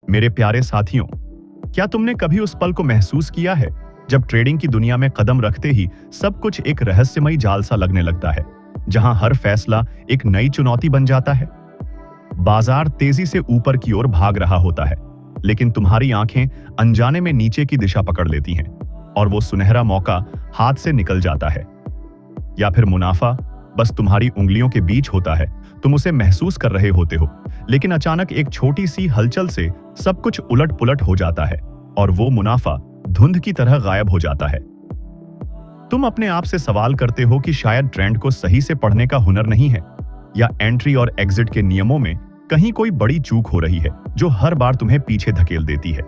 मेरे प्यारे साथियों, क्या तुमने कभी उस पल को महसूस किया है जब ट्रेडिंग की दुनिया में कदम रखते ही सब कुछ एक रहस्यमयी जाल सा लगने लगता है, जहां हर फैसला एक नई चुनौती बन जाता है। बाजार तेजी से ऊपर की ओर भाग रहा होता है, लेकिन तुम्हारी आंखें अनजाने में नीचे की दिशा पकड़ लेती हैं और वो सुनहरा मौका हाथ से निकल जाता है। या फिर मुनाफा बस तुम्हारी उंगलियों के बीच होता है, तुम उसे महसूस कर रहे होते हो, लेकिन अचानक एक छोटी सी हलचल से सब कुछ उलट पुलट हो जाता है और वो मुनाफा धुंध की तरह गायब हो जाता है। तुम अपने आप से सवाल करते हो कि शायद ट्रेंड को सही से पढ़ने का हुनर नहीं है, या एंट्री और एग्जिट के नियमों में कहीं कोई बड़ी चूक हो रही है जो हर बार तुम्हें पीछे धकेल देती है।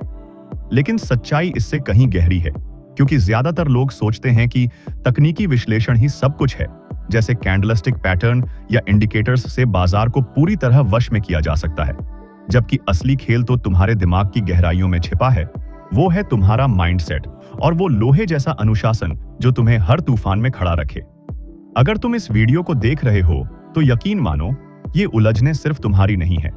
लेकिन सच्चाई इससे कहीं गहरी है, क्योंकि ज्यादातर लोग सोचते हैं कि तकनीकी विश्लेषण ही सब कुछ है, जैसे कैंडलस्टिक पैटर्न या इंडिकेटर्स से बाजार को पूरी तरह वश में किया जा सकता है, जबकि असली खेल तो तुम्हारे दिमाग की गहराइयों में छिपा है। वो है तुम्हारा माइंडसेट और वो लोहे जैसा अनुशासन जो तुम्हें हर तूफान में खड़ा रखे। अगर तुम इस वीडियो को देख रहे हो तो यकीन मानो, ये उलझने सिर्फ तुम्हारी नहीं है।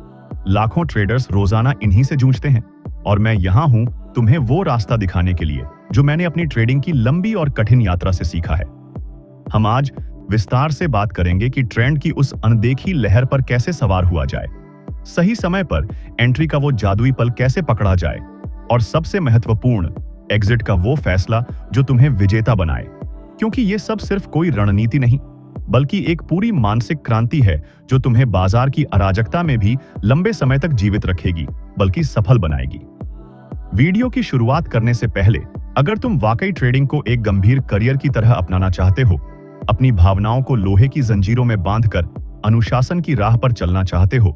लाखों ट्रेडर्स रोजाना इन्हीं से जूझते हैं और मैं यहां हूं तुम्हें वो रास्ता दिखाने के लिए जो मैंने अपनी ट्रेडिंग की लंबी और कठिन यात्रा से सीखा है। हम आज विस्तार से बात करेंगे कि ट्रेंड की उस अनदेखी लहर पर कैसे सवार हुआ जाए, सही समय पर एंट्री का वो जादुई पल कैसे पकड़ा जाए, और सबसे महत्वपूर्ण, एग्जिट का वो फैसला जो तुम्हें विजेता बनाए। क्योंकि ये सब सिर्फ कोई रणनीति नहीं, बल्कि एक पूरी मानसिक क्रांति है जो तुम्हें बाजार की अराजकता में भी लंबे समय तक जीवित रखेगी, बल्कि सफल बनाएगी। वीडियो की शुरुआत करने से पहले, अगर तुम वाकई ट्रेडिंग को एक गंभीर करियर की तरह अपनाना चाहते हो, अपनी भावनाओं को लोहे की जंजीरों में बांधकर अनुशासन की राह पर चलना चाहते हो,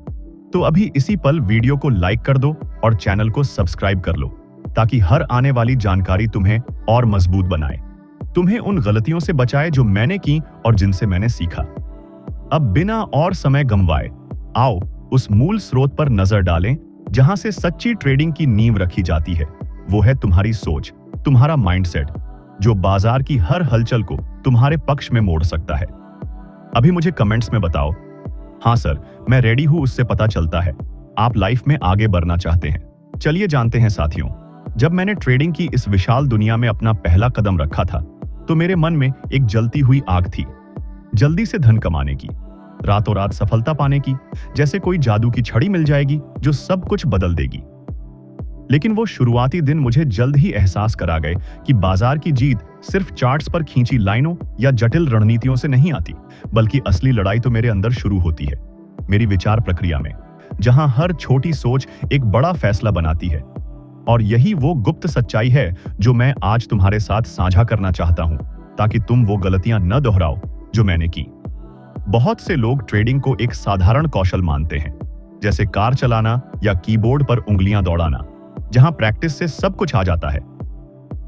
तो अभी इसी पल वीडियो को लाइक कर दो और चैनल को सब्सक्राइब कर लो, ताकि हर आने वाली जानकारी तुम्हें और मजबूत बनाए, तुम्हें उन गलतियों से बचाए जो मैंने की और जिनसे मैंने सीखा। अब बिना और समय गंवाए, आओ उस मूल स्रोत पर नजर डालें जहां से सच्ची ट्रेडिंग की नींव रखी जाती है। वो है तुम्हारी सोच, तुम्हारा माइंडसेट, जो बाजार की हर हलचल को तुम्हारे पक्ष में मोड़ सकता है। अभी मुझे कमेंट्स में बताओ, हाँ सर मैं रेडी हूं, उससे पता चलता है आप लाइफ में आगे बढ़ना चाहते हैं। चलिए जानते हैं साथियों, जब मैंने ट्रेडिंग की इस विशाल दुनिया में अपना पहला कदम रखा था, तो मेरे मन में एक जलती हुई आग थी, जल्दी से धन कमाने की, रातों रात सफलता पाने की, जैसे कोई जादू की छड़ी मिल जाएगी जो सब कुछ बदल देगी। लेकिन वो शुरुआती दिन मुझे जल्द ही एहसास करा गए कि बाजार की जीत सिर्फ चार्ट्स पर खींची लाइनों या जटिल रणनीतियों से नहीं आती, बल्कि असली लड़ाई तो मेरे अंदर शुरू होती है, मेरी विचार प्रक्रिया में, जहां हर छोटी सोच एक बड़ा फैसला बनाती है। और यही वो गुप्त सच्चाई है जो मैं आज तुम्हारे साथ साझा करना चाहता हूं, ताकि तुम वो गलतियां न दोहराओ जो मैंने की। बहुत से लोग ट्रेडिंग को एक साधारण कौशल मानते हैं, जैसे कार चलाना या कीबोर्ड पर उंगलियां दौड़ाना, जहां प्रैक्टिस से सब कुछ आ जाता है।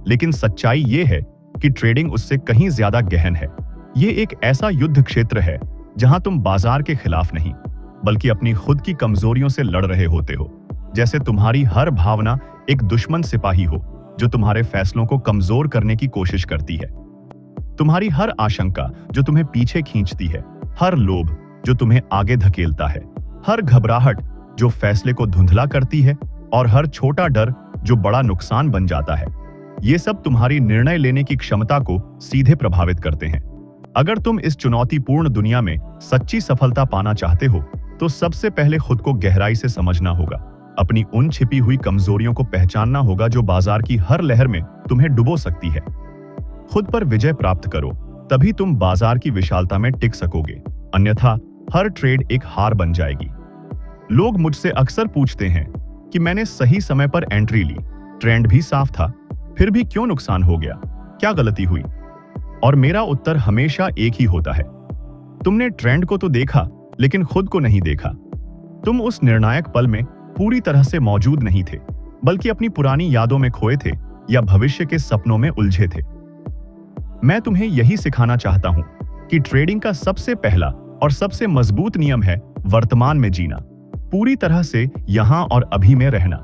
लेकिन सच्चाई ये है कि ट्रेडिंग उससे कहीं ज्यादा गहन है। ये एक ऐसा युद्ध क्षेत्र है जहां तुम बाजार के खिलाफ नहीं, बल्कि अपनी खुद की कमजोरियों से लड़ रहे होते हो। जैसे तुम्हारी हर भावना एक दुश्मन सिपाही हो जो तुम्हारे फैसलों को कमजोर करने की कोशिश करती है। तुम्हारी हर आशंका जो तुम्हें पीछे खींचती है, हर लोभ जो तुम्हें आगे धकेलता है, हर घबराहट जो फैसले को धुंधला करती है, और हर छोटा डर जो बड़ा नुकसान बन जाता है, ये सब तुम्हारी निर्णय लेने की क्षमता को सीधे प्रभावित करते हैं। अगर तुम इस चुनौतीपूर्ण दुनिया में सच्ची सफलता पाना चाहते हो, तो सबसे पहले खुद को गहराई से समझना होगा, अपनी उन छिपी हुई कमजोरियों को पहचानना होगा जो बाजार की हर लहर में तुम्हें डुबो सकती है। खुद पर विजय प्राप्त करो, तभी तुम बाजार की विशालता में टिक सकोगे, अन्यथा हर ट्रेड एक हार बन जाएगी। लोग मुझसे अक्सर पूछते हैं कि मैंने सही समय पर एंट्री ली, ट्रेंड भी साफ था, फिर भी क्यों नुकसान हो गया, क्या गलती हुई? और मेरा उत्तर हमेशा एक ही होता है, तुमने ट्रेंड को तो देखा, लेकिन खुद को नहीं देखा। तुम उस निर्णायक पल में पूरी तरह से मौजूद नहीं थे, बल्कि अपनी पुरानी यादों में खोए थे या भविष्य के सपनों में उलझे थे। मैं तुम्हें यही सिखाना चाहता हूं कि ट्रेडिंग का सबसे पहला और सबसे मजबूत नियम है वर्तमान में जीना, पूरी तरह से यहां और अभी में रहना।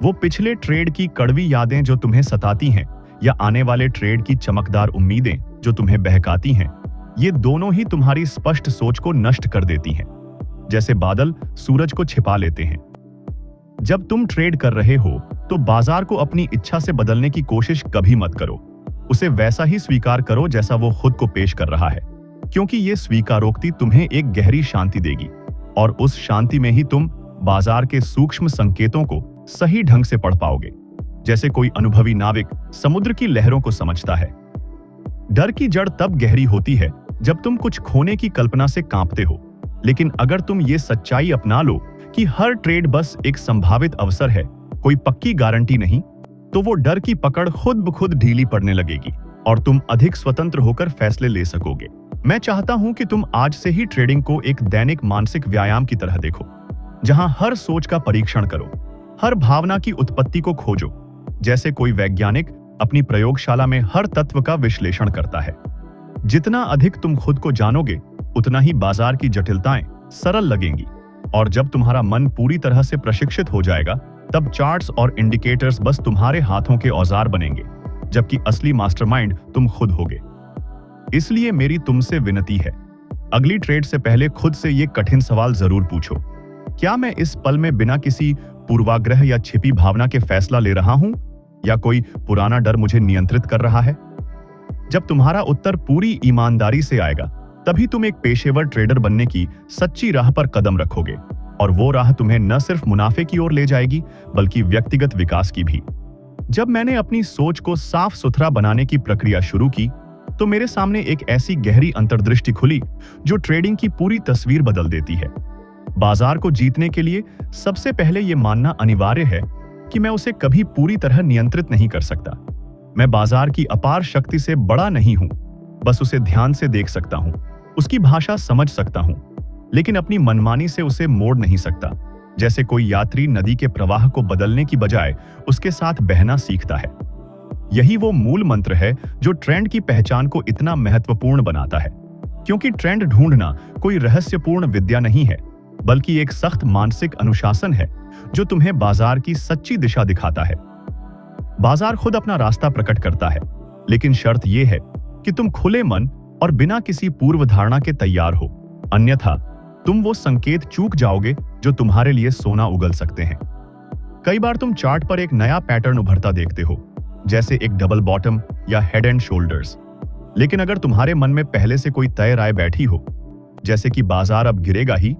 वो पिछले ट्रेड की कड़वी यादें जो तुम्हें सताती हैं, या आने वाले ट्रेड की चमकदार उम्मीदें जो तुम्हें बहकाती हैं, ये दोनों ही तुम्हारी स्पष्ट सोच को नष्ट कर देती हैं, जैसे बादल सूरज को छिपा लेते हैं। जब तुम ट्रेड कर रहे हो तो बाजार को अपनी इच्छा से बदलने की कोशिश कभी मत करो। उसे वैसा ही स्वीकार करो जैसा वो खुद को पेश कर रहा है, क्योंकि ये स्वीकारोक्ति तुम्हें एक गहरी शांति देगी और उस शांति में ही तुम बाजार के सूक्ष्म संकेतों को सही ढंग से पढ़ पाओगे, जैसे कोई अनुभवी नाविक समुद्र की लहरों को समझता है। डर की जड़ तब गहरी होती है जब तुम कुछ खोने की कल्पना से कांपते हो, लेकिन अगर तुम ये सच्चाई अपना लो कि हर ट्रेड बस एक संभावित अवसर है, कोई पक्की गारंटी नहीं, तो वो डर की पकड़ खुद ब खुद ढीली पड़ने लगेगी और तुम अधिक स्वतंत्र होकर फैसले ले सकोगे। मैं चाहता हूं कि तुम आज से ही ट्रेडिंग को एक दैनिक मानसिक व्यायाम की तरह देखो, जहां हर सोच का परीक्षण करो, हर भावना की उत्पत्ति को खोजो, जैसे कोई वैज्ञानिक अपनी प्रयोगशाला में हर तत्व का विश्लेषण करता है। जितना अधिक तुम खुद को जानोगे, उतना ही बाजार की जटिलताएं सरल लगेंगी और जब तुम्हारा मन पूरी तरह से प्रशिक्षित हो जाएगा, तब चार्ट्स और इंडिकेटर्स बस तुम्हारे हाथों के औजार बनेंगे, जबकि असली मास्टरमाइंड तुम खुद होगे। इसलिए मेरी तुमसे विनती है, अगली ट्रेड से पहले खुद से ये कठिन सवाल जरूर पूछो, क्या मैं इस पल में बिना किसी पूर्वाग्रह या छिपी भावना के फैसला ले रहा हूं, या कोई पुराना डर मुझे नियंत्रित कर रहा है? जब तुम्हारा उत्तर पूरी ईमानदारी से आएगा, तभी तुम एक पेशेवर ट्रेडर बनने की सच्ची राह पर कदम रखोगे और वो राह तुम्हें न सिर्फ मुनाफे की ओर ले जाएगी, बल्कि व्यक्तिगत विकास की भी। जब मैंने अपनी सोच को साफ सुथरा बनाने की प्रक्रिया शुरू की, तो मेरे सामने एक ऐसी गहरी अंतर्दृष्टि खुली जो ट्रेडिंग की पूरी तस्वीर बदल देती है। बाजार को जीतने के लिए सबसे पहले यह मानना अनिवार्य है कि मैं उसे कभी पूरी तरह नियंत्रित नहीं कर सकता। मैं बाजार की अपार शक्ति से बड़ा नहीं हूं, बस उसे ध्यान से देख सकता हूं, उसकी भाषा समझ सकता हूं, लेकिन अपनी मनमानी से उसे मोड़ नहीं सकता। जैसे कोई यात्री नदी के प्रवाह को बदलने की बजाय उसके साथ बहना सीखता है। यही वो मूल मंत्र है जो ट्रेंड की पहचान को इतना महत्वपूर्ण बनाता है, क्योंकि ट्रेंड ढूंढना कोई रहस्यपूर्ण विद्या नहीं है, बल्कि एक सख्त मानसिक अनुशासन है जो तुम्हें बाजार की सच्ची दिशा दिखाता है। बाजार खुद अपना रास्ता प्रकट करता है, लेकिन शर्त यह है कि तुम खुले मन और बिना किसी पूर्व धारणा के तैयार हो, अन्यथा तुम वो संकेत चूक जाओगे जो तुम्हारे लिए सोना उगल सकते हैं। कई बार तुम चार्ट पर एक नया पैटर्न उभरता देखते हो, जैसे एक डबल बॉटम या हेड एंड शोल्डर्स, लेकिन अगर तुम्हारे मन में पहले से कोई तय राय बैठी हो, जैसे कि बाजार अब गिरेगा ही,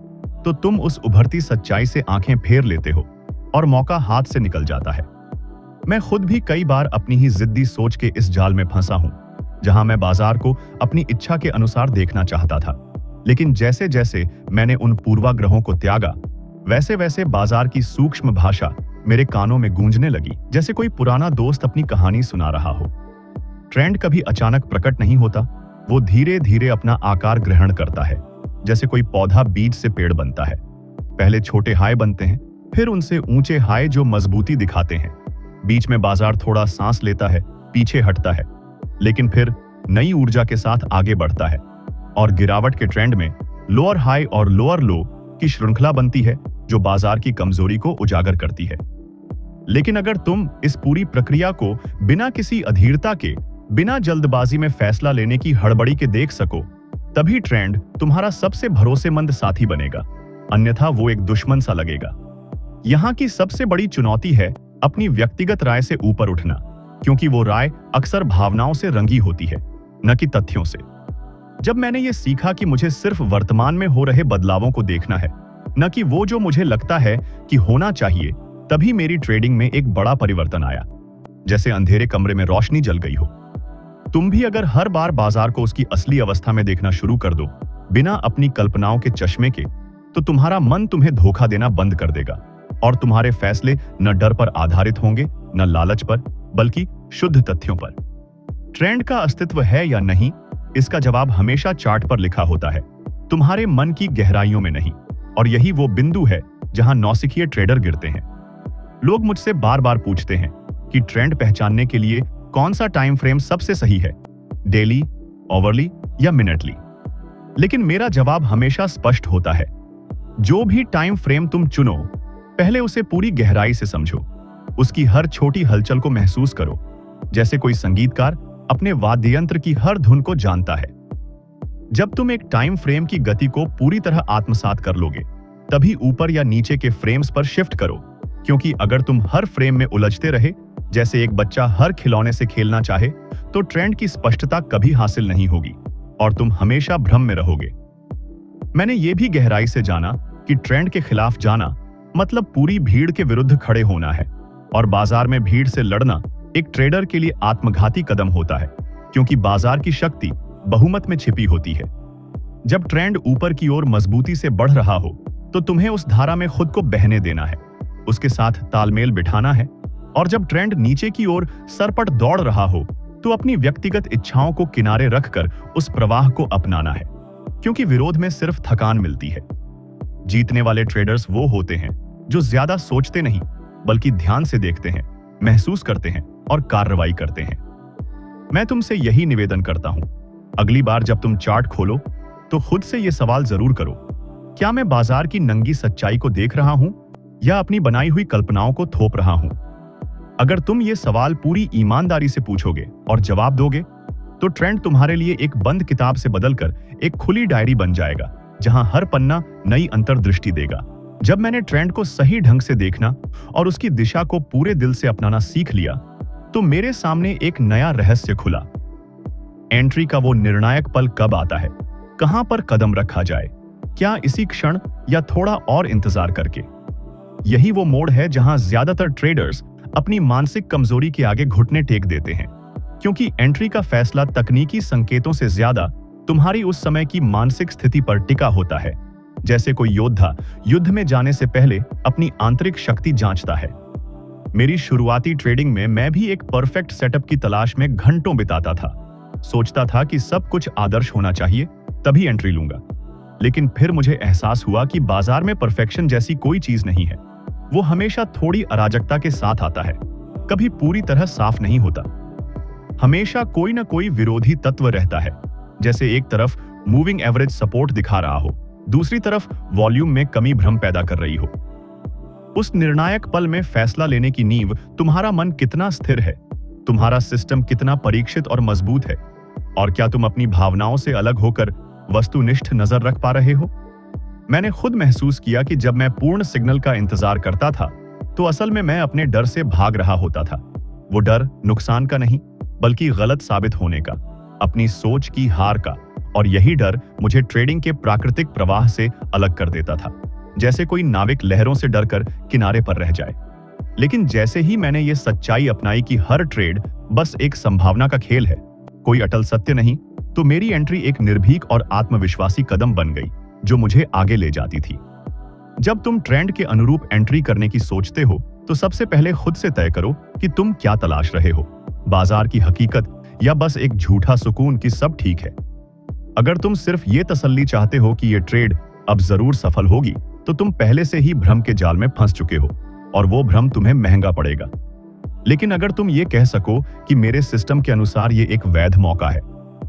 तो तुम उस उभरती सच्चाई से आंखें फेर लेते हो और मौका हाथ से निकल जाता है। मैं खुद भी कई बार अपनी ही जिद्दी सोच के इस जाल में फंसा हूं, जहां मैं बाजार को अपनी इच्छा के अनुसार देखना चाहता था, लेकिन जैसे जैसे मैंने उन पूर्वाग्रहों को त्यागा, वैसे वैसे बाजार की सूक्ष्म भाषा मेरे कानों में गूंजने लगी, जैसे कोई पुराना दोस्त अपनी कहानी सुना रहा हो। ट्रेंड कभी अचानक प्रकट नहीं होता, वो धीरे धीरे अपना आकार ग्रहण करता है, जैसे कोई पौधा बीज से पेड़ बनता है। पहले छोटे हाई बनते हैं, फिर उनसे ऊंचे हाई जो मजबूती दिखाते हैं। बीच में बाजार थोड़ा सांस लेता है, पीछे हटता है, लेकिन फिर नई ऊर्जा के साथ आगे बढ़ता है और गिरावट के ट्रेंड में लोअर हाई और लोअर लो की श्रृंखला बनती है जो बाजार की कमजोरी को उजागर करती है। लेकिन अगर तुम इस पूरी प्रक्रिया को बिना किसी अधीरता के, बिना जल्दबाजी में फैसला लेने की हड़बड़ी के देख सको, तभी ट्रेंड तुम्हारा सबसे भरोसेमंद साथी बनेगा, अन्यथा वो एक दुश्मन सा लगेगा। यहाँ की सबसे बड़ी चुनौती है अपनी व्यक्तिगत राय से ऊपर उठना, क्योंकि वो राय अक्सर भावनाओं से रंगी होती है, न कि तथ्यों से। जब मैंने ये सीखा कि मुझे सिर्फ वर्तमान में हो रहे बदलावों को देखना है, न कि वो जो मुझे लगता है कि होना चाहिए, तभी मेरी ट्रेडिंग में एक बड़ा परिवर्तन आया, जैसे अंधेरे कमरे में रोशनी जल गई हो। तुम भी अगर हर बार बाजार को उसकी असली अवस्था में देखना शुरू कर दो, बिना अपनी कल्पनाओं के चश्मे के, तो तुम्हारा मन तुम्हें धोखा देना बंद कर देगा और तुम्हारे फैसले न डर पर आधारित होंगे, न लालच पर, बल्कि शुद्ध तथ्यों पर। ट्रेंड का अस्तित्व है या नहीं, इसका जवाब हमेशा चार्ट पर लिखा होता है, तुम्हारे मन की गहराइयों में नहीं। और यही वो बिंदु है जहां नौसिखिए ट्रेडर गिरते हैं। लोग मुझसे बार बार पूछते हैं कि ट्रेंड पहचानने के लिए कौन सा टाइम फ्रेम सबसे सही है, डेली, ओवरली या मिनटली। लेकिन मेरा जवाब हमेशा स्पष्ट होता है, जो भी टाइम फ्रेम तुम चुनो, पहले उसे पूरी गहराई से समझो, उसकी हर छोटी हलचल को महसूस करो, जैसे कोई संगीतकार अपने वाद्य यंत्र की हर धुन को जानता है। जब तुम एक टाइम फ्रेम की गति को पूरी तरह आत्मसात कर लोगे, तभी ऊपर या नीचे के फ्रेम्स पर शिफ्ट करो, क्योंकि अगर तुम हर फ्रेम में उलझते रहे, जैसे एक बच्चा हर खिलौने से खेलना चाहे, तो ट्रेंड की स्पष्टता कभी हासिल नहीं होगी और तुम हमेशा भ्रम में रहोगे। मैंने ये भी गहराई से जाना कि ट्रेंड के खिलाफ जाना मतलब पूरी भीड़ के विरुद्ध खड़े होना है, और बाजार में भीड़ से लड़ना एक ट्रेडर के लिए आत्मघाती कदम होता है, क्योंकि बाजार की शक्ति बहुमत में छिपी होती है। जब ट्रेंड ऊपर की ओर मजबूती से बढ़ रहा हो, तो तुम्हें उस धारा में खुद को बहने देना है, उसके साथ तालमेल बिठाना है। और जब ट्रेंड नीचे की ओर सरपट दौड़ रहा हो, तो अपनी व्यक्तिगत इच्छाओं को किनारे रखकर उस प्रवाह को अपनाना है, क्योंकि विरोध में सिर्फ थकान मिलती है। जीतने वाले ट्रेडर्स वो होते हैं जो ज्यादा सोचते नहीं, बल्कि ध्यान से देखते हैं, महसूस करते हैं और कार्रवाई करते हैं। मैं तुमसे यही निवेदन करता हूं, अगली बार जब तुम चार्ट खोलो, तो खुद से यह सवाल जरूर करो, क्या मैं बाजार की नंगी सच्चाई को देख रहा हूं या अपनी बनाई हुई कल्पनाओं को थोप रहा हूं? अगर तुम ये सवाल पूरी ईमानदारी से पूछोगे और जवाब दोगे, तो ट्रेंड तुम्हारे लिए एक बंद किताब से बदलकर एक खुली डायरी बन जाएगा, जहां हर पन्ना नई अंतर्दृष्टि देगा। जब मैंने ट्रेंड को सही ढंग से देखना और उसकी दिशा को पूरे दिल से अपनाना सीख लिया, तो मेरे सामने एक नया रहस्य खुला। एंट्री का वो निर्णायक पल कब आता है, कहां पर कदम रखा जाए, क्या इसी क्षण या थोड़ा और इंतजार करके? यही वो मोड़ है जहां ज्यादातर ट्रेडर्स अपनी मानसिक कमजोरी के आगे घुटने टेक देते हैं, क्योंकि एंट्री का फैसला तकनीकी संकेतों से ज्यादा तुम्हारी उस समय की मानसिक स्थिति पर टिका होता है। जैसे कोई योद्धा युद्ध में जाने से पहले अपनी आंतरिक शक्ति जांचता है। मेरी शुरुआती ट्रेडिंग में मैं भी एक परफेक्ट सेटअप की तलाश में घंटों बिताता था। सोचता था कि सब कुछ आदर्श होना चाहिए, तभी एंट्री लूंगा। लेकिन फिर मुझे एहसास हुआ कि बाजार में परफेक्शन जैसी कोई चीज नहीं है। वो हमेशा थोड़ी अराजकता के साथ आता है, कभी पूरी तरह साफ नहीं होता। हमेशा कोई ना कोई विरोधी तत्व रहता है, जैसे एक तरफ मूविंग एवरेज सपोर्ट दिखा रहा हो, दूसरी तरफ वॉल्यूम में कमी भ्रम पैदा कर रही हो। उस निर्णायक पल में फैसला लेने की नींव तुम्हारा मन कितना स्थिर है, तुम्हारा सिस्टम कितना परीक्षित और मजबूत है, और क्या तुम अपनी भावनाओं से अलग होकर वस्तुनिष्ठ नजर रख पा रहे हो? मैंने खुद महसूस किया कि जब मैं पूर्ण सिग्नल का इंतजार करता था, तो असल में मैं अपने डर से भाग रहा होता था। वो डर नुकसान का नहीं, बल्कि गलत साबित होने का, अपनी सोच की हार का। और यही डर मुझे ट्रेडिंग के प्राकृतिक प्रवाह से अलग कर देता था, जैसे कोई नाविक लहरों से डरकर किनारे पर रह जाए। लेकिन जैसे ही मैंने ये सच्चाई अपनाई कि हर ट्रेड बस एक संभावना का खेल है, कोई अटल सत्य नहीं, तो मेरी एंट्री एक निर्भीक और आत्मविश्वासी कदम बन गई, जो मुझे आगे ले जाती थी। जब तुम ट्रेंड के अनुरूप एंट्री करने की सोचते हो, तो सबसे पहले खुद से तय करो कि तुम क्या तलाश रहे हो, बाजार की हकीकत या बस एक झूठा सुकून कि सब ठीक है। अगर तुम सिर्फ ये तसल्ली चाहते हो कि ये ट्रेड अब जरूर सफल होगी, तो तुम पहले से ही भ्रम के जाल में फंस चुके हो, और वो भ्रम तुम्हें महंगा पड़ेगा। लेकिन अगर तुम ये कह सको कि मेरे सिस्टम के अनुसार ये एक वैध मौका है,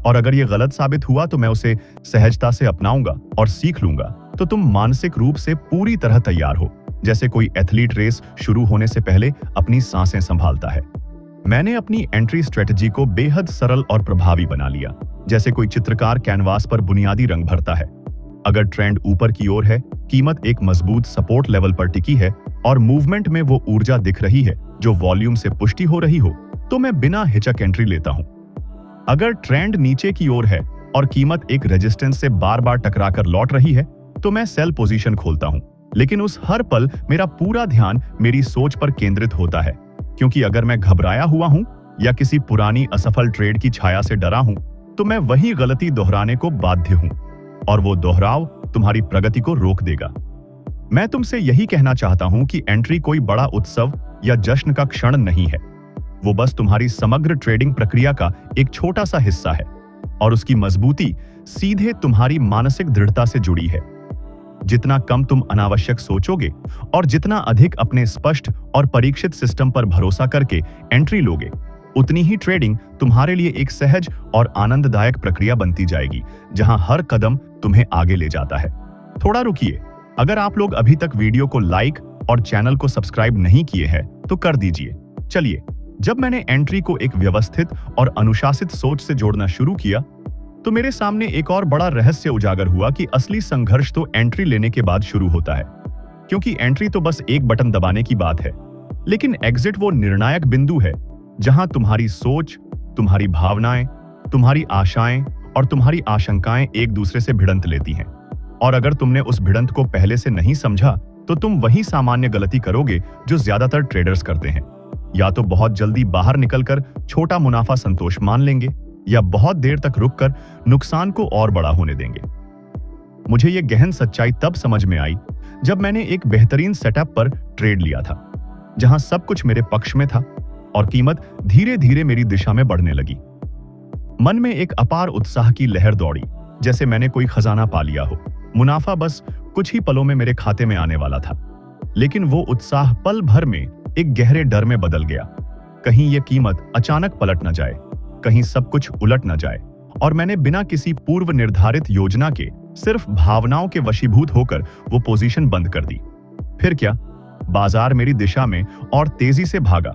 और अगर ये गलत साबित हुआ तो मैं उसे सहजता से अपनाऊंगा और सीख लूंगा, तो तुम मानसिक रूप से पूरी तरह तैयार हो, जैसे कोई एथलीट रेस शुरू होने से पहले अपनी सांसें संभालता है। मैंने अपनी एंट्री स्ट्रेटजी को बेहद सरल और प्रभावी बना लिया, जैसे कोई चित्रकार कैनवास पर बुनियादी रंग भरता है। अगर ट्रेंड ऊपर की ओर है, कीमत एक मजबूत सपोर्ट लेवल पर टिकी है और मूवमेंट में वो ऊर्जा दिख रही है जो वॉल्यूम से पुष्टि हो रही हो, तो मैं बिना हिचक एंट्री लेता हूं। अगर ट्रेंड नीचे की ओर है और कीमत एक रेजिस्टेंस से बार बार टकराकर लौट रही है, तो मैं सेल पोजीशन खोलता हूं। लेकिन उस हर पल मेरा पूरा ध्यान मेरी सोच पर केंद्रित होता है, क्योंकि अगर मैं घबराया हुआ हूं या किसी पुरानी असफल ट्रेड की छाया से डरा हूं, तो मैं वही गलती दोहराने को बाध्य हूं, और वो दोहराव तुम्हारी प्रगति को रोक देगा। मैं तुमसे यही कहना चाहता हूं कि एंट्री कोई बड़ा उत्सव या जश्न का क्षण नहीं है। वो बस तुम्हारी समग्र ट्रेडिंग प्रक्रिया का एक छोटा सा हिस्सा है, और उसकी मजबूती सीधे तुम्हारी मानसिक दृढ़ता से जुड़ी है। जितना कम तुम अनावश्यक सोचोगे और जितना अधिक अपने स्पष्ट और परीक्षित सिस्टम पर भरोसा करके एंट्री लोगे, उतनी ही ट्रेडिंग तुम्हारे लिए एक सहज और आनंददायक प्रक्रिया बनती जाएगी, जहां हर कदम तुम्हें आगे ले जाता है। थोड़ा रुकिए, अगर आप लोग अभी तक वीडियो को लाइक और चैनल को सब्सक्राइब नहीं किए हैं तो कर दीजिए। चलिए, जब मैंने एंट्री को एक व्यवस्थित और अनुशासित सोच से जोड़ना शुरू किया, तो मेरे सामने एक और बड़ा रहस्य उजागर हुआ कि असली संघर्ष तो एंट्री लेने के बाद शुरू होता है। क्योंकि एंट्री तो बस एक बटन दबाने की बात है, लेकिन एग्जिट वो निर्णायक बिंदु है जहां तुम्हारी सोच, तुम्हारी भावनाएं, तुम्हारी आशाएं और तुम्हारी आशंकाएं एक दूसरे से भिड़ंत लेती हैं। और अगर तुमने उस भिड़ंत को पहले से नहीं समझा तो तुम वही सामान्य गलती करोगे जो ज्यादातर ट्रेडर्स करते हैं। या तो बहुत जल्दी बाहर निकलकर छोटा मुनाफा संतोष मान लेंगे, या बहुत देर तक रुककर नुकसान को और बड़ा होने देंगे। मुझे यह गहन सच्चाई तब समझ में आई जब मैंने एक बेहतरीन सेटअप पर ट्रेड लिया था, जहां सब कुछ मेरे पक्ष में था और कीमत धीरे धीरे मेरी दिशा में बढ़ने लगी। मन में एक अपार उत्साह की लहर दौड़ी, जैसे मैंने कोई खजाना पा लिया हो। मुनाफा बस कुछ ही पलों में मेरे खाते में आने वाला था। लेकिन वो उत्साह पल भर में एक गहरे डर में बदल गया। कहीं ये कीमत अचानक पलट न जाए, कहीं सब कुछ उलट न जाए और मैंने बिना किसी पूर्व निर्धारित योजना के सिर्फ भावनाओं के वशीभूत होकर वो पोजीशन बंद कर दी। फिर क्या, बाजार मेरी दिशा में और तेजी से भागा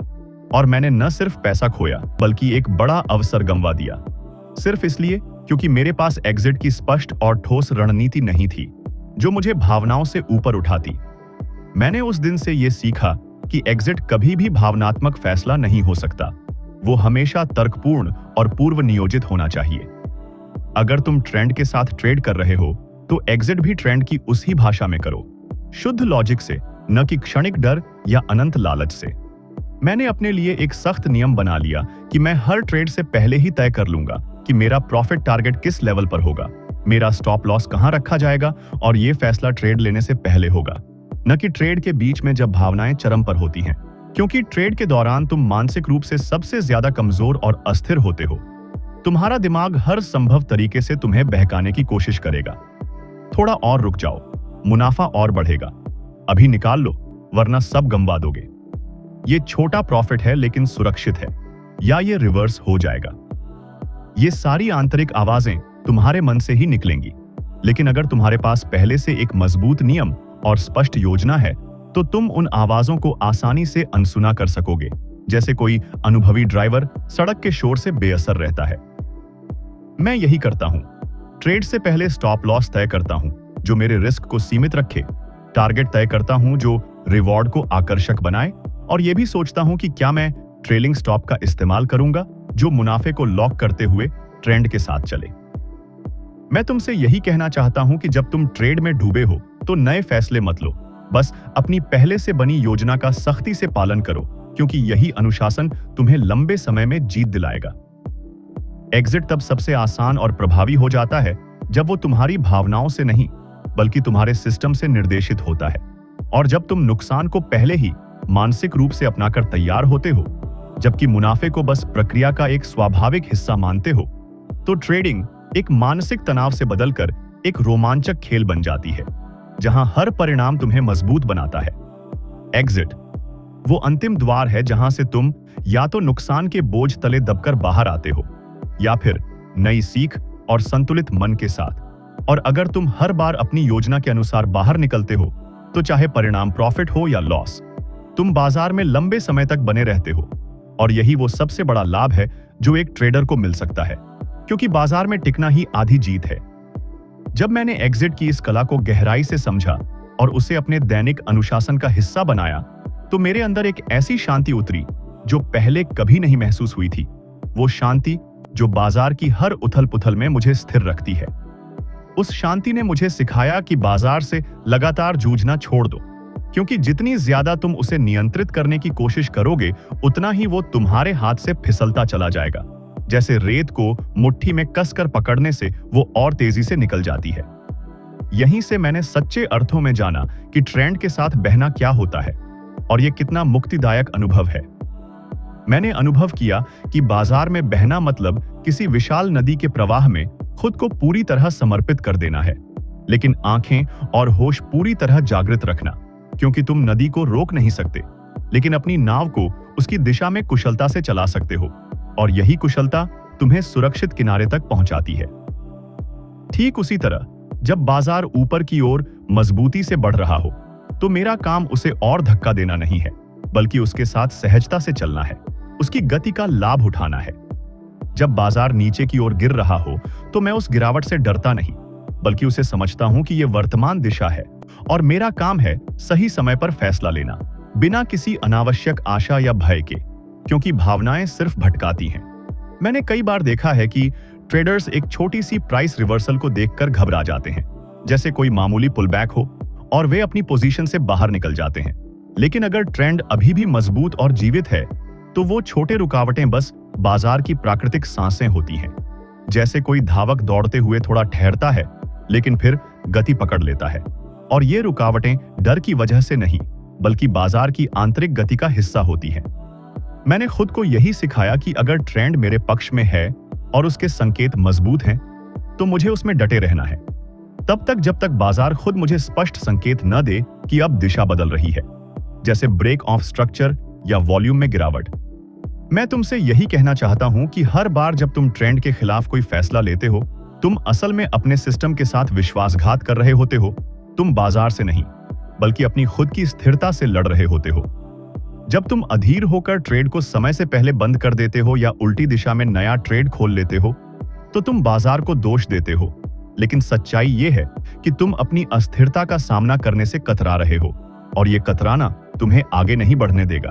और मैंने न सिर्फ पैसा खोया बल्कि एक बड़ा अवसर गंवा दिया, सिर्फ इसलिए क्योंकि मेरे पास एग्जिट की स्पष्ट और ठोस रणनीति नहीं थी जो मुझे भावनाओं से ऊपर उठाती। मैंने उस दिन से यह सीखा कि एग्जिट कभी भी भावनात्मक फैसला नहीं हो सकता। वो हमेशा तर्कपूर्ण और पूर्व नियोजित होना चाहिए। अगर तुम ट्रेंड के साथ ट्रेड कर रहे हो तो एग्जिट भी ट्रेंड की उसी भाषा में करो, शुद्ध लॉजिक से, न कि क्षणिक डर या अनंत लालच से। मैंने अपने लिए एक सख्त नियम बना लिया कि मैं हर ट्रेड से पहले ही तय कर लूंगा कि मेरा प्रॉफिट टारगेट किस लेवल पर होगा, मेरा स्टॉप लॉस कहां रखा जाएगा, और यह फैसला ट्रेड लेने से पहले होगा, न कि ट्रेड के बीच में जब भावनाएं चरम पर होती हैं। क्योंकि ट्रेड के दौरान तुम मानसिक रूप से सबसे ज्यादा कमजोर और अस्थिर होते हो। तुम्हारा दिमाग हर संभव तरीके से तुम्हें बहकाने की कोशिश करेगा। थोड़ा और रुक जाओ, मुनाफा और बढ़ेगा, अभी निकाल लो वरना सब गंवा दोगे, ये छोटा प्रॉफिट है लेकिन सुरक्षित है, या ये रिवर्स हो जाएगा। ये सारी आंतरिक आवाजें तुम्हारे मन से ही निकलेंगी। लेकिन अगर तुम्हारे पास पहले से एक मजबूत नियम और स्पष्ट योजना है तो तुम उन आवाजों को आसानी से अनसुना कर सकोगे, जैसे कोई अनुभवी ड्राइवर सड़क के शोर से बेअसर रहता है। मैं यही करता हूं। ट्रेड से पहले स्टॉप लॉस तय करता हूं जो मेरे रिस्क को सीमित रखे, टारगेट तय करता हूं जो रिवॉर्ड को आकर्षक बनाए, और यह भी सोचता हूं कि क्या मैं ट्रेलिंग स्टॉप का इस्तेमाल करूंगा जो मुनाफे को लॉक करते हुए ट्रेंड के साथ चले। मैं तुमसे यही कहना चाहता हूं कि जब तुम ट्रेड में डूबे हो तो नए फैसले मत लो, बस अपनी पहले से बनी योजना का सख्ती से पालन करो, क्योंकि यही अनुशासन तुम्हें लंबे समय में जीत दिलाएगा। एग्जिट तब सबसे आसान और प्रभावी हो जाता है जब वो तुम्हारी भावनाओं से नहीं बल्कि तुम्हारे सिस्टम से निर्देशित होता है। और जब तुम नुकसान को पहले ही मानसिक रूप से अपनाकर तैयार होते हो, जबकि मुनाफे को बस प्रक्रिया का एक स्वाभाविक हिस्सा मानते हो, तो ट्रेडिंग एक मानसिक तनाव से बदलकर एक रोमांचक खेल बन जाती है जहां हर परिणाम तुम्हें मजबूत बनाता है। एग्जिट वो अंतिम द्वार है जहां से तुम या तो नुकसान के बोझ तले दबकर बाहर आते हो या फिर नई सीख और संतुलित मन के साथ। और अगर तुम हर बार अपनी योजना के अनुसार बाहर निकलते हो तो चाहे परिणाम प्रॉफिट हो या लॉस, तुम बाजार में लंबे समय तक बने रहते हो। और यही वो सबसे बड़ा लाभ है जो एक ट्रेडर को मिल सकता है, क्योंकि बाजार में टिकना ही आधी जीत है। जब मैंने एग्जिट की इस कला को गहराई से समझा और उसे अपने दैनिक अनुशासन का हिस्सा बनाया तो मेरे अंदर एक ऐसी शांति उतरी जो पहले कभी नहीं महसूस हुई थी। वो शांति जो बाजार की हर उथल पुथल में मुझे स्थिर रखती है। उस शांति ने मुझे सिखाया कि बाजार से लगातार जूझना छोड़ दो, क्योंकि जितनी ज्यादा तुम उसे नियंत्रित करने की कोशिश करोगे उतना ही वो तुम्हारे हाथ से फिसलता चला जाएगा। जैसे रेत को मुट्ठी में कसकर पकड़ने से वो और तेजी से निकल जाती है। यहीं से मैंने सच्चे अर्थों में जाना कि ट्रेंड के साथ बहना क्या होता है और यह कितना मुक्तिदायक अनुभव है। मैंने अनुभव किया कि बाजार में बहना मतलब किसी विशाल नदी के प्रवाह में खुद को पूरी तरह समर्पित कर देना है, लेकिन आंखें और होश पूरी तरह जागृत रखना, क्योंकि तुम नदी को रोक नहीं सकते, लेकिन अपनी नाव को उसकी दिशा में कुशलता से चला सकते हो, और यही कुशलता तुम्हें सुरक्षित किनारे तक पहुंचाती है। ठीक उसी तरह जब बाजार ऊपर की ओर मजबूती से बढ़ रहा हो तो मेरा काम उसे और धक्का देना नहीं है, बल्कि उसके साथ सहजता से चलना है, उसकी गति का लाभ उठाना है। जब बाजार नीचे की ओर गिर रहा हो तो मैं उस गिरावट से डरता नहीं, बल्कि उसे समझता हूं कि यह वर्तमान दिशा है और मेरा काम है सही समय पर फैसला लेना, बिना किसी अनावश्यक आशा या भय के, क्योंकि भावनाएं सिर्फ भटकाती हैं। मैंने कई बार देखा है कि ट्रेडर्स एक छोटी सी प्राइस रिवर्सल को देखकर घबरा जाते हैं, जैसे कोई मामूली पुलबैक हो, और वे अपनी पोजीशन से बाहर निकल जाते हैं। लेकिन अगर ट्रेंड अभी भी मजबूत और जीवित है, तो वो छोटे रुकावटें बस बाजार की प्राकृतिक सांसें होती हैं। जैसे कोई धावक दौड़ते हुए थोड़ा ठहरता है, लेकिन फिर गति पकड़ लेता है, और ये रुकावटें डर की वजह से नहीं, बल्कि बाजार की आंतरिक गति का हिस्सा होती हैं। मैंने खुद को यही सिखाया कि अगर ट्रेंड मेरे पक्ष में है और उसके संकेत मजबूत हैं, तो मुझे उसमें डटे रहना है, तब तक जब तक बाजार खुद मुझे स्पष्ट संकेत न दे कि अब दिशा बदल रही है, जैसे ब्रेक ऑफ स्ट्रक्चर या वॉल्यूम में गिरावट। मैं तुमसे यही कहना चाहता हूं कि हर बार जब तुम ट्रेंड के खिलाफ कोई फैसला लेते हो, तुम असल में अपने सिस्टम के साथ विश्वासघात कर रहे होते हो। तुम बाजार से नहीं, बल्कि अपनी खुद की स्थिरता से लड़ रहे होते हो। जब तुम अधीर होकर ट्रेड को समय से पहले बंद कर देते हो या उल्टी दिशा में नया ट्रेड खोल लेते हो, तो तुम बाजार को दोष देते हो। लेकिन सच्चाई ये है कि तुम अपनी अस्थिरता का सामना करने से कतरा रहे हो, और ये कतराना तुम्हें आगे नहीं बढ़ने देगा।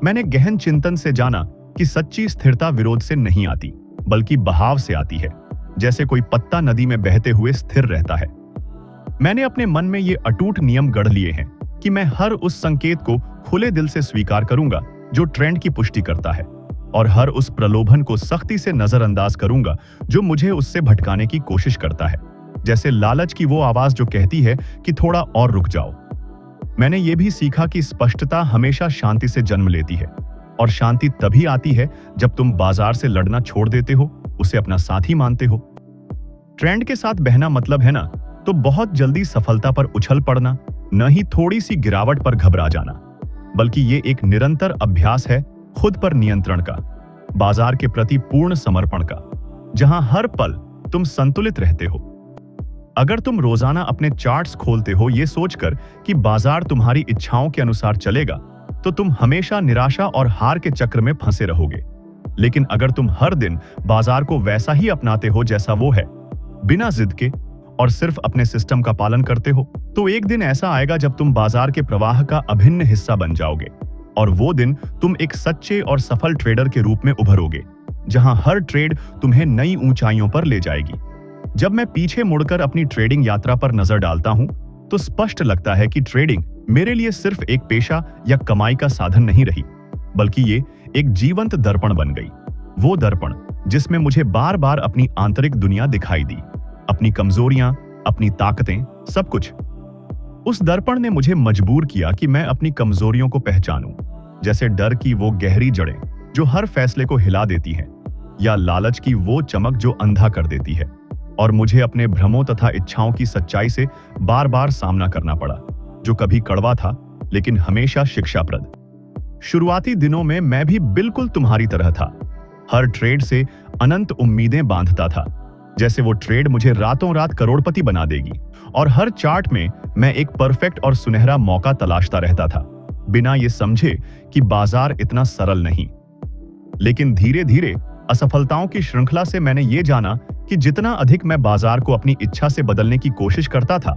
मैंने गहन चिंतन से जाना कि सच्ची स्थिरता विरोध से नहीं आती, बल्कि बहाव से आती है, जैसे कोई पत्ता नदी में बहते हुए स्थिर रहता है। मैंने अपने मन में ये अटूट नियम गढ़ लिए हैं कि मैं हर उस संकेत को खुले दिल से स्वीकार करूंगा जो ट्रेंड की पुष्टि करता है, और हर उस प्रलोभन को सख्ती से नजरअंदाज करूंगा जो मुझे उससे भटकाने की कोशिश करता है, जैसे लालच की वो आवाज जो कहती है कि थोड़ा और रुक जाओ। मैंने ये भी सीखा कि स्पष्टता हमेशा शांति से जन्म लेती है, और शांति तभी आती है जब तुम बाजार से लड़ना छोड़ देते हो, उसे अपना साथी मानते हो। ट्रेंड के साथ बहना मतलब है ना तो बहुत जल्दी सफलता पर उछल पड़ना, न ही थोड़ी सी गिरावट पर घबरा जाना, बल्कि ये एक निरंतर अभ्यास है खुद पर नियंत्रण का, बाजार के प्रति पूर्ण समर्पण का, जहां हर पल तुम संतुलित रहते हो। अगर तुम रोजाना अपने चार्ट्स खोलते हो ये सोचकर कि बाजार तुम्हारी इच्छाओं के अनुसार चलेगा, तो तुम हमेशा निराशा और हार के चक्र में फंसे रहोगे। लेकिन अगर तुम हर दिन बाजार को वैसा ही अपनाते हो जैसा वो है, बिना जिद के, और सिर्फ अपने सिस्टम का पालन करते हो, तो एक दिन ऐसा आएगा जब तुम बाजार के प्रवाह का अभिन्न हिस्सा बन जाओगे, और वो दिन तुम एक सच्चे और सफल ट्रेडर के रूप में उभरोगे, जहां हर ट्रेड तुम्हें नई ऊंचाइयों पर ले जाएगी। जब मैं पीछे मुड़कर अपनी ट्रेडिंग यात्रा पर नजर डालता हूं, तो स्पष्ट लगता है कि ट्रेडिंग मेरे लिए सिर्फ एक पेशा या कमाई का साधन नहीं रही, बल्कि ये एक जीवंत दर्पण बन गई। वो दर्पण जिसमें मुझे बार बार अपनी आंतरिक दुनिया दिखाई दी, अपनी कमजोरियां, अपनी ताकतें, सब कुछ। उस दर्पण ने मुझे मजबूर किया कि मैं अपनी कमजोरियों को पहचानूं, जैसे डर की वो गहरी जड़ें जो हर फैसले को हिला देती हैं, या लालच की वो चमक जो अंधा कर देती है। और मुझे अपने भ्रमों तथा इच्छाओं की सच्चाई से बार बार सामना करना पड़ा, जो कभी कड़वा था लेकिन हमेशा शिक्षाप्रद। शुरुआती दिनों में मैं भी बिल्कुल तुम्हारी तरह था, हर ट्रेड से अनंत उम्मीदें बांधता था, जैसे वो ट्रेड मुझे रातों रात करोड़पति बना देगी, और हर चार्ट में मैं एक परफेक्ट और सुनहरा मौका तलाशता रहता था, बिना ये समझे कि बाजार इतना सरल नहीं। लेकिन धीरे धीरे असफलताओं की श्रृंखला से मैंने ये जाना कि जितना अधिक मैं बाजार को अपनी इच्छा से बदलने की कोशिश करता था,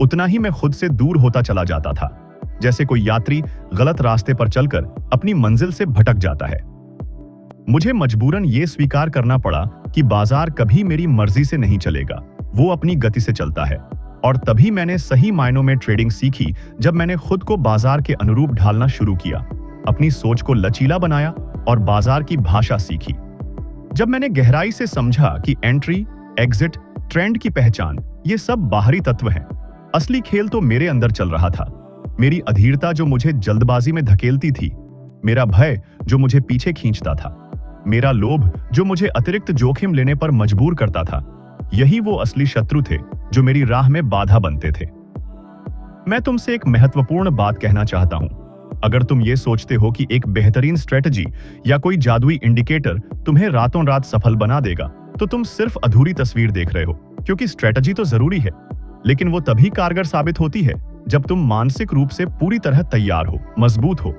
उतना ही मैं खुद से दूर होता चला जाता था, जैसे कोई यात्री गलत रास्ते पर चलकर अपनी मंजिल से भटक जाता है। मुझे मजबूरन ये स्वीकार करना पड़ा कि बाजार कभी मेरी मर्जी से नहीं चलेगा, वो अपनी गति से चलता है। और तभी मैंने सही मायनों में ट्रेडिंग सीखी, जब मैंने खुद को बाजार के अनुरूप ढालना शुरू किया, अपनी सोच को लचीला बनाया और बाजार की भाषा सीखी। जब मैंने गहराई से समझा कि एंट्री, एग्जिट, ट्रेंड की पहचान ये सब बाहरी तत्व हैं, असली खेल तो मेरे अंदर चल रहा था। मेरी अधीरता जो मुझे जल्दबाजी में धकेलती थी, मेरा भय जो मुझे पीछे खींचता था, मेरा लोभ जो मुझे अतिरिक्त जोखिम लेने पर मजबूर करता था, यही वो असली शत्रु थे जो मेरी राह में बाधा बनते थे। मैं तुमसे एक महत्वपूर्ण बात कहना चाहता हूं। अगर तुम ये सोचते हो कि एक बेहतरीन स्ट्रेटजी या कोई जादुई इंडिकेटर तुम्हें रातों रात सफल बना देगा, तो तुम सिर्फ अधूरी तस्वीर देख रहे हो, क्योंकि स्ट्रेटजी तो जरूरी है, लेकिन वो तभी कारगर साबित होती है जब तुम मानसिक रूप से पूरी तरह तैयार हो, मजबूत हो।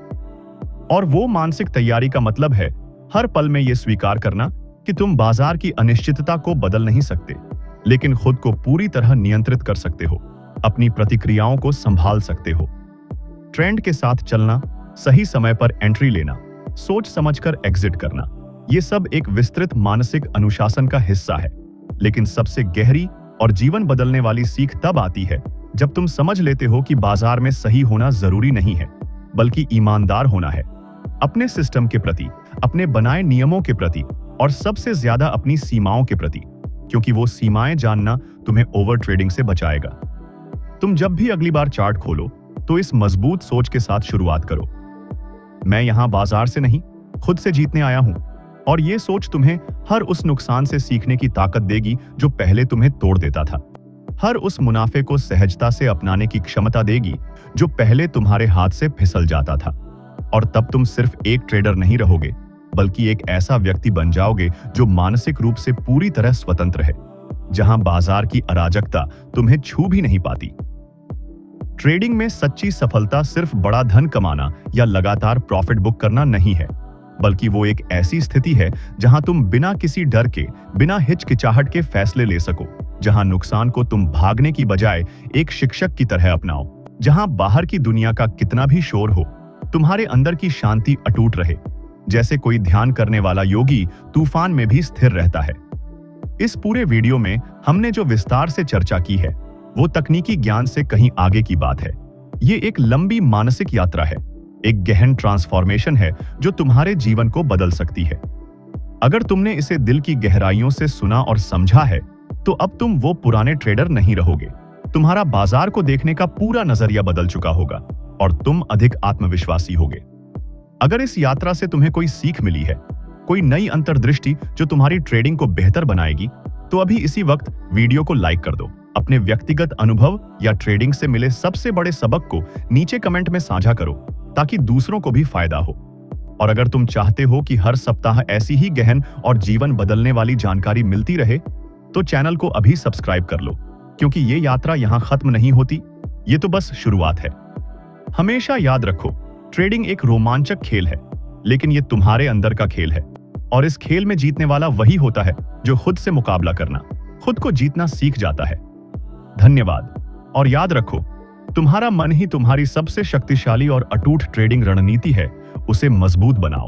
और वो मानसिक तैयारी का मतलब है हर पल में यह स्वीकार करना कि तुम बाजार की अनिश्चितता को बदल नहीं सकते, लेकिन खुद को पूरी तरह नियंत्रित कर सकते हो, अपनी प्रतिक्रियाओं को संभाल सकते हो। ट्रेंड के साथ चलना, सही समय पर एंट्री लेना, सोच समझकर एग्जिट करना, ये सब एक विस्तृत मानसिक अनुशासन का हिस्सा है। लेकिन सबसे गहरी और जीवन बदलने वाली सीख तब आती है जब तुम समझ लेते हो कि बाजार में सही होना जरूरी नहीं है, बल्कि ईमानदार होना है, अपने सिस्टम के प्रति, अपने बनाए नियमों के प्रति और सबसे ज्यादा अपनी सीमाओं के प्रति, क्योंकि वो सीमाएं जानना तुम्हें ओवर ट्रेडिंग से बचाएगा। तुम जब भी अगली बार चार्ट खोलो तो इस मजबूत सोच के साथ शुरुआत करो, मैं यहां बाजार से नहीं, खुद से जीतने आया हूं। और ये सोच तुम्हें हर उस नुकसान से सीखने की ताकत देगी जो पहले तुम्हें तोड़ देता था, हर उस मुनाफे को सहजता से अपनाने की क्षमता देगी जो पहले तुम्हारे हाथ से फिसल जाता था। और तब तुम सिर्फ एक ट्रेडर नहीं रहोगे, बल्कि एक ऐसा व्यक्ति बन जाओगे जो मानसिक रूप से पूरी तरह स्वतंत्र है, जहां बाजार की अराजकता तुम्हें छू भी नहीं पाती। ट्रेडिंग में सच्ची सफलता सिर्फ बड़ा धन कमाना या लगातार प्रॉफिट बुक करना नहीं है, बल्कि वो एक ऐसी स्थिति है जहां तुम बिना किसी डर के, बिना हिचकिचाहट के फैसले ले सको, जहां नुकसान को तुम भागने की बजाय एक शिक्षक की तरह अपनाओ, जहां बाहर की दुनिया का कितना भी शोर हो, तुम्हारे अंदर की शांति अटूट रहे, जैसे कोई ध्यान करने वाला योगी तूफान में भी स्थिर रहता है। इस पूरे वीडियो में हमने जो विस्तार से चर्चा की है वो तकनीकी ज्ञान से कहीं आगे की बात है। ये एक लंबी मानसिक यात्रा है, एक गहन ट्रांसफॉर्मेशन है जो तुम्हारे जीवन को बदल सकती है। अगर तुमने इसे दिल की गहराइयों से सुना और समझा है तो अब तुम वो पुराने ट्रेडर नहीं रहोगे। तुम्हारा बाजार को देखने का पूरा नजरिया बदल चुका होगा और तुम अधिक आत्मविश्वासी होगे। अगर इस यात्रा से तुम्हें कोई सीख मिली है, कोई नई अंतर्दृष्टि जो तुम्हारी ट्रेडिंग को बेहतर बनाएगी, तो अभी इसी वक्त वीडियो को लाइक कर दो। अपने व्यक्तिगत अनुभव या ट्रेडिंग से मिले सबसे बड़े सबक को नीचे कमेंट में साझा करो ताकि दूसरों को भी फायदा हो। और अगर तुम चाहते हो कि हर सप्ताह ऐसी ही गहन और जीवन बदलने वाली जानकारी मिलती रहे, तो चैनल को अभी सब्सक्राइब कर लो, क्योंकि ये यात्रा यहां खत्म नहीं होती, ये तो बस शुरुआत है। हमेशा याद रखो, ट्रेडिंग एक रोमांचक खेल है, लेकिन ये तुम्हारे अंदर का खेल है और इस खेल में जीतने वाला वही होता है जो खुद से मुकाबला करना, खुद को जीतना सीख जाता है। धन्यवाद। और याद रखो, तुम्हारा मन ही तुम्हारी सबसे शक्तिशाली और अटूट ट्रेडिंग रणनीति है, उसे मजबूत बनाओ।